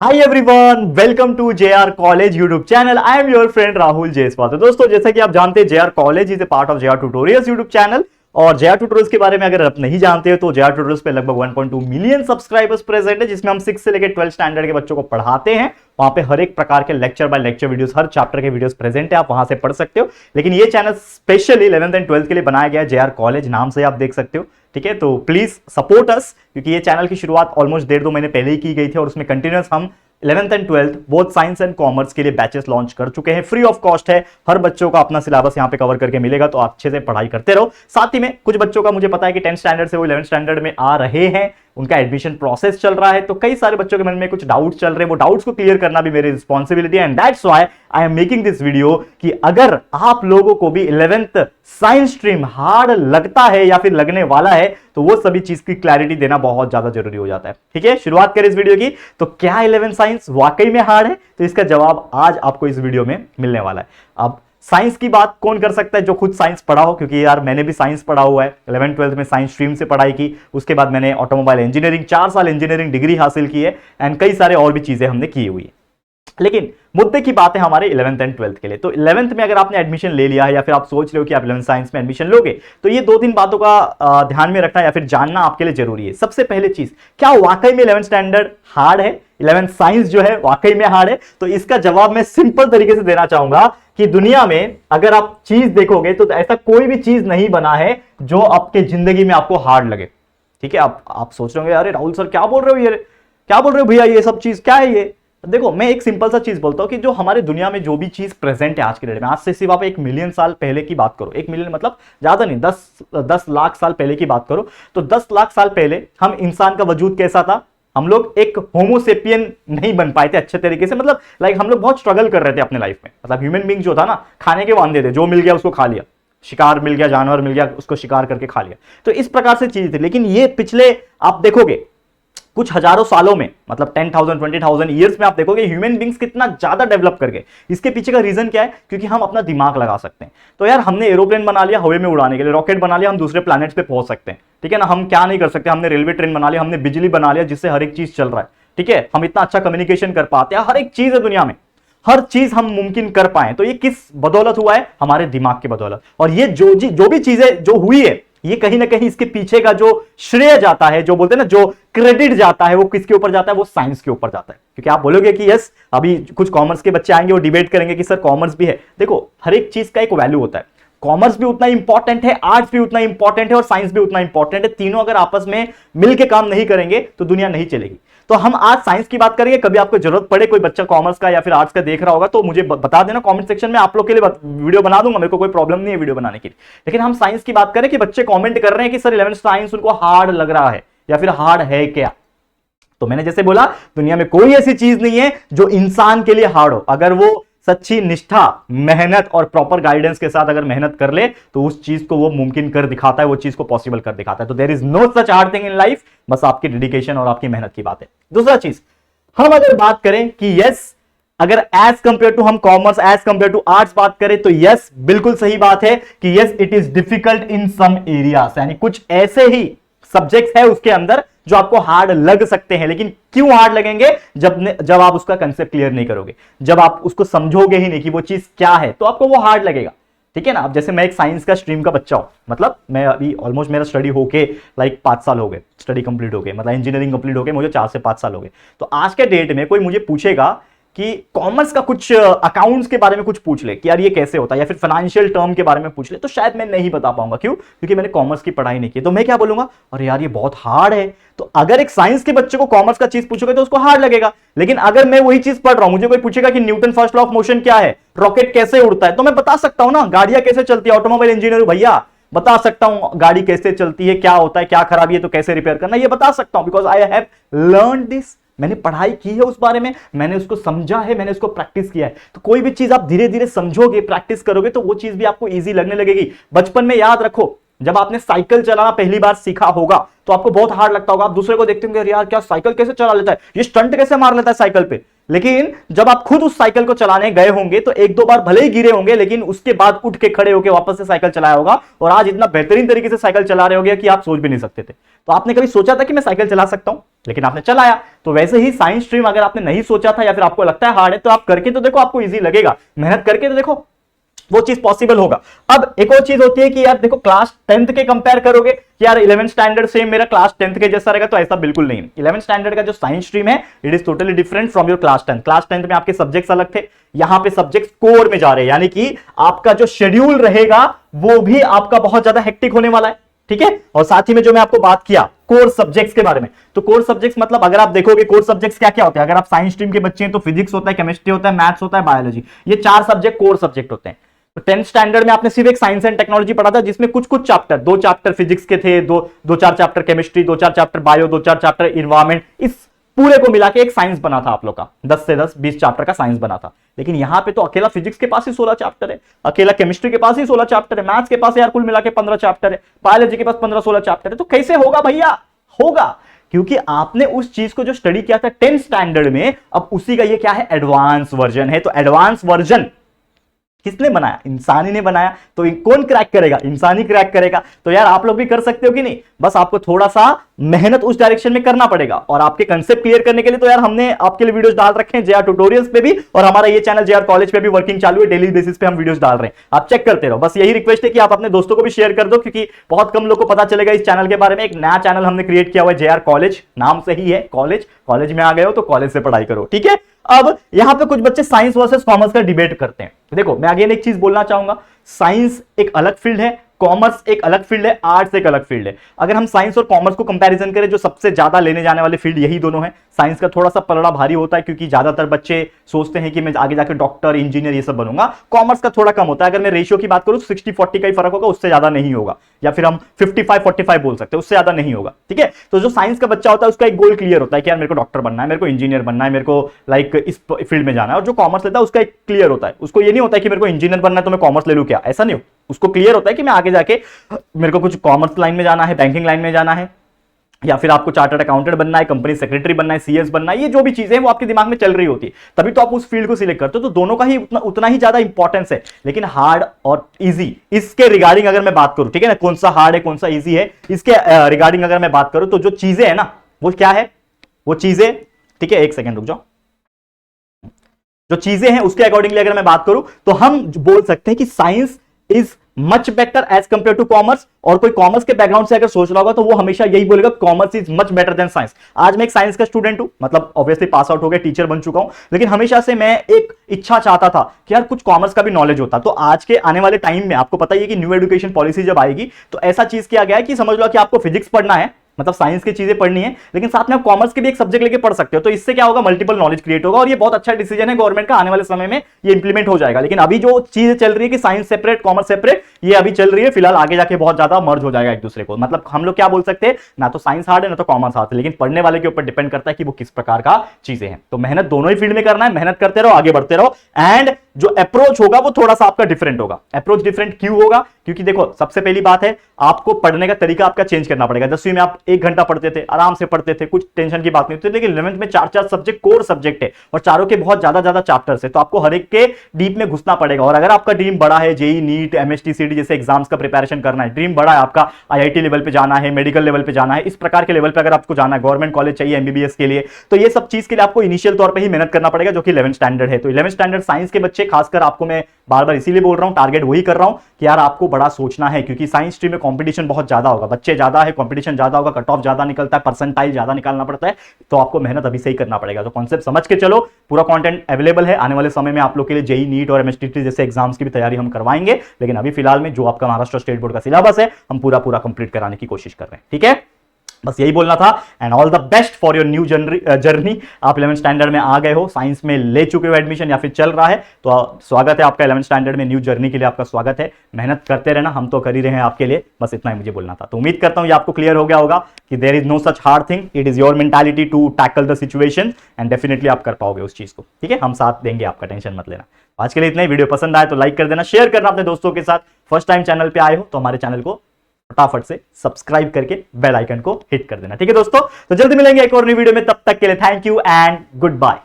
Hi everyone, welcome to JR college YouTube channel. I am your friend Rahul Jaiswal. तो दोस्तों, जैसा कि आप जानते हैं, JR college is a part of JR tutorials YouTube channel. और जेआर ट्यूटोरियल्स के बारे में अगर आप नहीं जानते हो तो जेआर ट्यूटोरियल्स पे लगभग 1.2 मिलियन सब्सक्राइबर्स प्रेजेंट है, जिसमें हम 6 से लेकर 12 स्टैंडर्ड के बच्चों को पढ़ाते हैं। वहां पे हर एक प्रकार के लेक्चर बाय लेक्चर वीडियोस, हर चैप्टर के वीडियोस प्रेजेंट है, आप वहां से पढ़ सकते हो। लेकिन ये channel specially 11th and 12th के लिए बनाया गया है, जेआर कॉलेज नाम से आप देख सकते हो। ठीक है, तो प्लीज सपोर्ट अस, क्योंकि ये चैनल की शुरुआत ऑलमोस्ट 1.5-2 महीने पहले ही की गई थी और उसमें कंटिन्यूअस हम 11th and 12th both science and commerce के लिए बैचेस लॉन्च कर चुके हैं। फ्री ऑफ कॉस्ट है, हर बच्चों का अपना सिलेबस यहां पे कवर करके मिलेगा, तो अच्छे से पढ़ाई करते रहो। साथ ही में कुछ बच्चों का मुझे पता है कि 10th स्टैंडर्ड से वो 11th स्टैंडर्ड में आ रहे हैं, उनका एडमिशन प्रोसेस चल रहा है, तो कई सारे बच्चों के मन में कुछ डाउट्स चल रहे हैं। वो डाउट्स को क्लियर करना भी मेरी रिस्पॉन्सिबिलिटी है, and that's why I am making this video कि अगर आप लोगों को भी 11th साइंस स्ट्रीम हार्ड लगता है या फिर लगने वाला है, तो वो सभी चीज की क्लैरिटी देना बहुत ज्यादा जरूरी हो जाता है। ठीक है, शुरुआत करें इस वीडियो की। तो क्या 11th साइंस वाकई में हार्ड है? तो इसका जवाब आज आपको इस वीडियो में मिलने वाला है। अब साइंस की बात कौन कर सकता है जो खुद साइंस पढ़ा हो, क्योंकि यार मैंने भी साइंस पढ़ा हुआ है। 11th 12th में साइंस स्ट्रीम से पढ़ाई की, उसके बाद मैंने ऑटोमोबाइल इंजीनियरिंग 4 साल इंजीनियरिंग डिग्री हासिल की है, एंड कई सारे और भी चीजें हमने की हुई है। लेकिन मुद्दे की बात है हमारे 11th एंड 12th के लिए। तो 11th में अगर आपने एडमिशन ले लिया है या फिर आप सोच रहे हो कि आप 11th साइंस में एडमिशन लोगे, तो ये 2-3 बातों का ध्यान में रखना या फिर जानना आपके लिए जरूरी है। सबसे पहले चीज, क्या वाकई में 11th स्टैंडर्ड हार्ड है? 11th साइंस जो है वाकई में हार्ड है? तो इसका जवाब मैं सिंपल तरीके से देना चाहूंगा कि दुनिया में अगर आप चीज देखोगे तो ऐसा कोई भी चीज नहीं बना है जो आपके जिंदगी में आपको हार्ड लगे। ठीक है, आप सोच रहे होंगे अरे राहुल सर क्या बोल रहे हो, ये क्या बोल रहे हो भैया, ये सब चीज क्या है ये? देखो, मैं एक सिंपल सा चीज बोलता हूं कि जो हमारे दुनिया में जो भी चीज प्रेजेंट है आज के डेट में, आज से सिर्फ आप 1 मिलियन साल पहले की बात करो, 1 मिलियन मतलब ज्यादा नहीं, 10 लाख साल पहले की बात करो, तो 10 लाख साल पहले हम इंसान का वजूद कैसा था? हम लोग एक होमोसेपियन नहीं बन पाए थे अच्छे तरीके से, मतलब लाइक हम लोग बहुत स्ट्रगल कर रहे थे अपने लाइफ में। मतलब ह्यूमन बीइंग जो था ना, खाने के वो अंधे थे, जो मिल गया उसको खा लिया, शिकार मिल गया, जानवर मिल गया, उसको शिकार करके खा लिया। तो इस प्रकार से चीज थी। लेकिन ये पिछले आप देखोगे कुछ हजारों सालों में, मतलब 10,000 20,000 ईयर्स में आप देखोगे ह्यूमन बींग्स कितना ज्यादा डेवलप कर गए। इसके पीछे का रीजन क्या है? क्योंकि हम अपना दिमाग लगा सकते हैं। तो यार हमने एरोप्लेन बना लिया हवा में उड़ाने के लिए, रॉकेट बना लिया, हम दूसरे प्लैनेट्स पे पहुंच सकते हैं। ठीक है ना, हम क्या नहीं कर सकते? हमने रेलवे ट्रेन बना लिया, हमने बिजली बना लिया, जिससे हर एक चीज चल रहा है। ठीक है, हम इतना अच्छा कम्युनिकेशन कर पाते हैं, हर एक चीज है दुनिया में, हर चीज हम मुमकिन कर पाए। तो ये किस बदौलत हुआ है? हमारे दिमाग की बदौलत। और ये जो भी चीजें जो हुई है, ये कहीं ना कहीं इसके पीछे का जो श्रेय जाता है, जो बोलते हैं ना, जो क्रेडिट जाता है, वो किसके ऊपर जाता है? वो साइंस के ऊपर जाता है। क्योंकि आप बोलोगे कि यस, अभी कुछ कॉमर्स के बच्चे आएंगे, वो डिबेट करेंगे कि सर कॉमर्स भी है। देखो, हर एक चीज का एक वैल्यू होता है। कॉमर्स भी उतना इंपॉर्टेंट है, आर्ट्स भी उतना इंपॉर्टेंट है, और साइंस भी उतना इंपॉर्टेंट है। तीनों अगर आपस में मिलकर काम नहीं करेंगे तो दुनिया नहीं चलेगी। तो हम आज साइंस की बात करेंगे। कभी आपको जरूरत पड़े, कोई बच्चा कॉमर्स का या फिर आर्ट्स का देख रहा होगा, तो मुझे बता देना कमेंट सेक्शन में, आप लोग के लिए वीडियो बना दूंगा, मेरे को कोई प्रॉब्लम नहीं है वीडियो बनाने की। लेकिन हम साइंस की बात करें कि बच्चे कमेंट कर रहे हैं कि सर 11th साइंस उनको हार्ड लग रहा है या फिर हार्ड है क्या? तो मैंने जैसे बोला, दुनिया में कोई ऐसी चीज नहीं है जो इंसान के लिए हार्ड हो। अगर वो सच्ची निष्ठा, मेहनत और प्रॉपर गाइडेंस के साथ अगर मेहनत कर ले, तो उस चीज को वो मुमकिन कर दिखाता है, वो चीज को पॉसिबल कर दिखाता है। तो there is no such hard thing in life, बस आपकी डेडिकेशन और आपकी मेहनत की बात है। दूसरा चीज, हम अगर बात करें कि यस, अगर एज कंपेयर टू हम commerce, as compare to arts बात करें, तो यस, बिल्कुल सही बात है कि yes, it is difficult in some areas. यानी कुछ ऐसे ही सब्जेक्ट्स है उसके अंदर जो आपको हार्ड लग सकते हैं। लेकिन क्यों हार्ड लगेंगे? जब आप उसका कंसेप्ट क्लियर नहीं करोगे, जब आप उसको समझोगे ही नहीं कि वो चीज क्या है, तो आपको वो हार्ड लगेगा। ठीक है ना। अब जैसे मैं एक साइंस का स्ट्रीम का बच्चा हूं, मतलब मैं अभी ऑलमोस्ट मेरा स्टडी होके लाइक 5 साल हो गए, स्टडी कंप्लीट हो गए, मतलब इंजीनियरिंग कंप्लीट हो गए मुझे 4 से 5 साल हो गए। तो आज के डेट में कोई मुझे पूछेगा कि कॉमर्स का कुछ अकाउंट्स के बारे में कुछ पूछ ले कि यार ये कैसे होता है, या फिर फाइनेंशियल टर्म के बारे में पूछ ले, तो शायद मैं नहीं बता पाऊंगा। क्यों? क्योंकि मैंने कॉमर्स की पढ़ाई नहीं की। तो मैं क्या बोलूंगा? अरे यार ये बहुत हार्ड है। तो अगर एक साइंस के बच्चे को कॉमर्स का चीज पूछोगे तो उसको हार्ड लगेगा। लेकिन अगर मैं वही चीज पढ़ रहा हूं, मुझे कोई पूछेगा कि Newton first law of motion क्या है, रॉकेट कैसे उड़ता है, तो मैं बता सकता हूं ना, गाड़ियां कैसे चलती है, ऑटोमोबाइल इंजीनियर भैया, बता सकता हूं गाड़ी कैसे चलती है, क्या होता है, क्या खराबी है, तो कैसे रिपेयर करना, ये बता सकता हूं, because I have learn this. मैंने पढ़ाई की है उस बारे में, मैंने उसको समझा है, मैंने उसको प्रैक्टिस किया है। तो कोई भी चीज आप धीरे धीरे समझोगे, प्रैक्टिस करोगे, तो वो चीज भी आपको इजी लगने लगेगी। बचपन में याद रखो, जब आपने साइकिल चलाना पहली बार सीखा होगा तो आपको बहुत हार्ड लगता होगा। आप दूसरे को देखते होंगे, यार क्या साइकिल कैसे चला लेता है, ये स्टंट कैसे मार लेता है साइकिल पे। लेकिन जब आप खुद उस साइकिल को चलाने गए होंगे तो एक दो बार भले ही गिरे होंगे, लेकिन उसके बाद उठ के खड़े होकर वापस से साइकिल चलाया होगा और आज इतना बेहतरीन तरीके से साइकिल चला रहे होगे कि आप सोच भी नहीं सकते थे। तो आपने कभी सोचा था कि मैं साइकिल चला सकता हूं, लेकिन आपने चलाया। तो वैसे ही साइंस स्ट्रीम अगर आपने नहीं सोचा था या फिर आपको लगता है हार्ड है, तो आप करके तो देखो, आपको इजी लगेगा। मेहनत करके तो देखो, वो चीज पॉसिबल होगा। अब एक और चीज होती है कि यार देखो, क्लास 10th के कंपेयर करोगे कि यार 11th स्टैंडर्ड सेम मेरा क्लास 10th के जैसा रहेगा, तो ऐसा बिल्कुल नहीं है। 11th स्टैंडर्ड का जो साइंस स्ट्रीम है, it is totally different from your class 10th। Class 10th में आपके सब्जेक्ट्स अलग थे, यहां पे सब्जेक्ट्स कोर में जा रहे हैं, यानी कि आपका जो शेड्यूल रहेगा वो भी आपका बहुत ज्यादा हेक्टिक होने वाला है, ठीक है। और साथ ही में जो मैं आपको बात किया कोर सब्जेक्ट्स के बारे में, तो कोर सब्जेक्ट्स मतलब अगर आप देखोगे कोर सब्जेक्ट्स क्या क्या होते हैं, अगर आप साइंस स्ट्रीम के बच्चे हैं तो फिजिक्स होता है, केमिस्ट्री होता है, मैथ्स होता है, बायोलॉजी, ये 4 सब्जेक्ट कोर सब्जेक्ट होते हैं। तो 10th स्टैंडर्ड में आपने सिर्फ एक साइंस एंड टेक्नोलॉजी पढ़ा था, जिसमें कुछ कुछ चैप्टर, 2 चैप्टर फिजिक्स के थे, 2-4 chapter chemistry, 2-4 chapter bio, 2-4 chapter environment, इस पूरे को मिला के एक साइंस बना था आप लोग का। 10 से 10 20 चैप्टर का साइंस बना था। लेकिन यहां पे तो अकेला फिजिक्स के पास ही 16 चैप्टर है, अकेला केमिस्ट्री के पास ही 16 चैप्टर है, मैथ्स के पास यार कुल मिला के 15 चैप्टर है, बायोलॉजी के पास 15-16 चैप्टर है। तो कैसे होगा भैया? होगा, क्योंकि आपने उस चीज को जो स्टडी किया था 10th स्टैंडर्ड में, अब उसी का ये क्या है, एडवांस वर्जन है। तो एडवांस वर्जन किसने बनाया? इंसान ही ने बनाया। तो कौन क्रैक करेगा? इंसान ही क्रैक करेगा। तो यार आप लोग भी कर सकते हो कि नहीं? बस आपको थोड़ा सा मेहनत उस डायरेक्शन में करना पड़ेगा। और आपके कंसेप्ट क्लियर करने के लिए तो यार हमने आपके लिए वीडियोस डाल रखे हैं जेआर ट्यूटोरियल्स पे भी, और हमारा ये चैनल जेआर कॉलेज पे भी वर्किंग चालू है, डेली बेसिस पे हम वीडियोस डाल रहे हैं, आप चेक करते रहो। बस यही रिक्वेस्ट है कि आप अपने दोस्तों को भी शेयर कर दो, क्योंकि बहुत कम लोग को पता चलेगा इस चैनल के बारे में। एक नया चैनल हमने क्रिएट किया हुआ है जेआर कॉलेज, नाम से ही है कॉलेज, कॉलेज में आ गए हो तो कॉलेज से पढ़ाई करो, ठीक है। अब यहां पे कुछ बच्चे साइंस वर्सेस कॉमर्स का डिबेट करते हैं। देखो मैं अगेन एक चीज बोलना चाहूंगा, साइंस एक अलग फील्ड है, कॉमर्स एक अलग फील्ड है, आर्ट्स एक अलग फील्ड है। अगर हम साइंस और कॉमर्स को कंपैरिजन करें, जो सबसे ज्यादा लेने जाने वाले फील्ड यही दोनों हैं। साइंस का थोड़ा सा पलड़ा भारी होता है, क्योंकि ज्यादातर बच्चे सोचते हैं कि मैं आगे जाकर डॉक्टर, इंजीनियर ये सब बनूंगा। कॉमर्स का थोड़ा कम होता है। अगर मैं रेशियो की बात करूं 60-40 का ही फर्क होगा, उससे ज्यादा नहीं होगा, या फिर हम 55-45 बोल सकते हैं, उससे ज्यादा नहीं होगा, ठीक है। तो जो साइंस का बच्चा होता है उसका एक गोल क्लियर होता है कि यार मेरे को डॉक्टर बनना है, मेरे को इंजीनियर बनना है, मेरे को लाइक इस फील्ड में जाना है। और जो कॉमर्स लेता है उसका एक क्लियर होता है, उसको ये नहीं होता है कि मेरे को इंजीनियर बनना है तो मैं कॉमर्स ले लूं क्या, ऐसा नहीं हो। उसको क्लियर होता है कि मैं आगे जाके मेरे को कुछ कॉमर्स लाइन में जाना है, बैंकिंग लाइन में जाना है, या फिर आपको चार्टर्ड अकाउंटेंट बनना है, कंपनी सेक्रेटरी बनना है, सीएस बनना है, ये जो भी चीजें हैं वो आपके दिमाग में चल रही होती है, तभी तो आप उस फील्ड को सिलेक्ट करते हो। तो दोनों का ही उतना ही ज्यादा इंपॉर्टेंस है। लेकिन हार्ड और इजी, इसके रिगार्डिंग अगर मैं बात करूं, ठीक है ना, कौन सा हार्ड है कौन सा इजी है, इसके रिगार्डिंग अगर मैं बात करूं तो जो चीजें है ना, वो क्या है, वो चीजें, ठीक है, एक सेकेंड रुक जाओ। जो चीजें हैं उसके अकॉर्डिंगली अगर मैं बात करूं तो हम बोल सकते हैं कि science is much better as compare to commerce. और कोई कॉमर्स के बैकग्राउंड से अगर सोच रहा होगा तो वो हमेशा यही बोलेगा commerce is much better than science. आज मैं एक साइंस का स्टूडेंट हूं, मतलब ऑब्वियसली पास आउट हो गया, टीचर बन चुका हूं, लेकिन हमेशा से मैं एक इच्छा चाहता था कि यार कुछ कॉमर्स का भी नॉलेज होता। तो आज के आने वाले टाइम में आपको पता ही है कि न्यू एजुकेशन पॉलिसी जब आएगी तो ऐसा चीज किया गया है कि समझ लो कि आपको फिजिक्स पढ़ना है, मतलब साइंस की चीजें पढ़नी है, लेकिन साथ में आप कॉमर्स के भी एक सब्जेक्ट लेके पढ़ सकते हो। तो इससे क्या होगा, मल्टीपल नॉलेज क्रिएट होगा। और ये बहुत अच्छा डिसीजन है गवर्नमेंट का, आने वाले समय में ये इंप्लीमेंट हो जाएगा। लेकिन अभी जो चीजें चल रही है कि साइंस सेपरेट कॉमर्स सेपरेट, ये अभी चल रही है, फिलहाल आगे जाके बहुत ज्यादा मर्ज हो जाएगा एक दूसरे को। मतलब हम लोग क्या बोल सकते हैं, ना तो साइंस हार्ड है ना तो कॉमर्स हार्ड है, लेकिन पढ़ने वाले के ऊपर डिपेंड करता है कि वो किस प्रकार का चीजें हैं। तो मेहनत दोनों ही फील्ड में करना है, मेहनत करते रहो, आगे बढ़ते रहो। एंड जो अप्रोच होगा वो थोड़ा सा आपका डिफरेंट होगा। अप्रोच डिफरेंट क्यों होगा? क्योंकि देखो सबसे पहली बात है, आपको पढ़ने का तरीका आपका चेंज करना पड़ेगा। 10वीं में आप 1 घंटा पढ़ते थे, आराम से पढ़ते थे, कुछ टेंशन की बात नहीं होती, लेकिन 11th में 4-4 सब्जेक्ट कोर सब्जेक्ट है और चारों के बहुत ज्यादा चैप्टर्स है। तो आपको हर एक के डीप में घुसना पड़ेगा। और अगर आपका ड्रीम बड़ा है, जेई, नीट, एमएसटी, सीडी जैसे एग्जाम्स का प्रिपरेशन करना है, ड्रीम बड़ा है आपका, आईआईटी लेवल पे जाना है, मेडिकल लेवल पे जाना है, इस प्रकार के लेवल पे अगर आपको जाना है, गवर्नमेंट कॉलेज चाहिए एमबीबीएस के लिए, तो ये सब चीज के लिए आपको इनिशियल तौर पर ही मेहनत करना पड़ेगा, जो कि 11th स्टैंडर्ड है। तो 11th स्टैंडर्ड साइंस के बच्चे, खासकर आपको मैं बार बार इसीलिए बोल रहा हूं, टारगेट वही कर रहा हूं कि यार आपको बड़ा सोचना है, क्योंकि साइंस स्ट्रीम में कंपटीशन बहुत ज्यादा होगा, बच्चे ज्यादा है, कंपटीशन ज्यादा होगा, कट ऑफ ज्यादा निकलता है, परसेंटाइल ज्यादा निकालना पड़ता है। तो आपको मेहनत अभी से ही करना पड़ेगा। तो कॉन्सेप्ट समझ के चलो, पूरा कंटेंट अवेलेबल है। आने वाले समय में आप लोग के लिए जेई, नीट और एमएसटी जैसे एग्जाम्स की भी तैयारी हम करवाएंगे, लेकिन अभी फिलहाल में जो आपका महाराष्ट्र स्टेट बोर्ड का सिलेबस है हम पूरा कंप्लीट कराने की कोशिश कर रहे हैं, ठीक है। बस यही बोलना था। And all the best for your new journey. आप 11th स्टैंडर्ड में आ गए हो, साइंस में ले चुके हो एडमिशन या फिर चल रहा है, तो स्वागत है आपका 11th स्टैंडर्ड में, न्यू जर्नी के लिए आपका स्वागत है। मेहनत करते रहना, हम तो कर ही रहे हैं आपके लिए। बस इतना ही मुझे बोलना था। तो उम्मीद करता हूं ये आपको क्लियर हो गया होगा कि there is no such hard thing, it is your mentality to tackle the situation and definitely आप कर पाओगे उस चीज को, ठीक है। हम साथ देंगे आपका, टेंशन मत लेना। आज के लिए इतना ही। वीडियो पसंद आए तो लाइक कर देना, शेयर करना अपने दोस्तों के साथ। फर्स्ट टाइम चैनल पे आए हो तो हमारे चैनल को फटाफट से सब्सक्राइब करके बेल आइकन को हिट कर देना, ठीक है दोस्तों। तो जल्दी मिलेंगे एक और नई वीडियो में, तब तक के लिए thank you and good bye.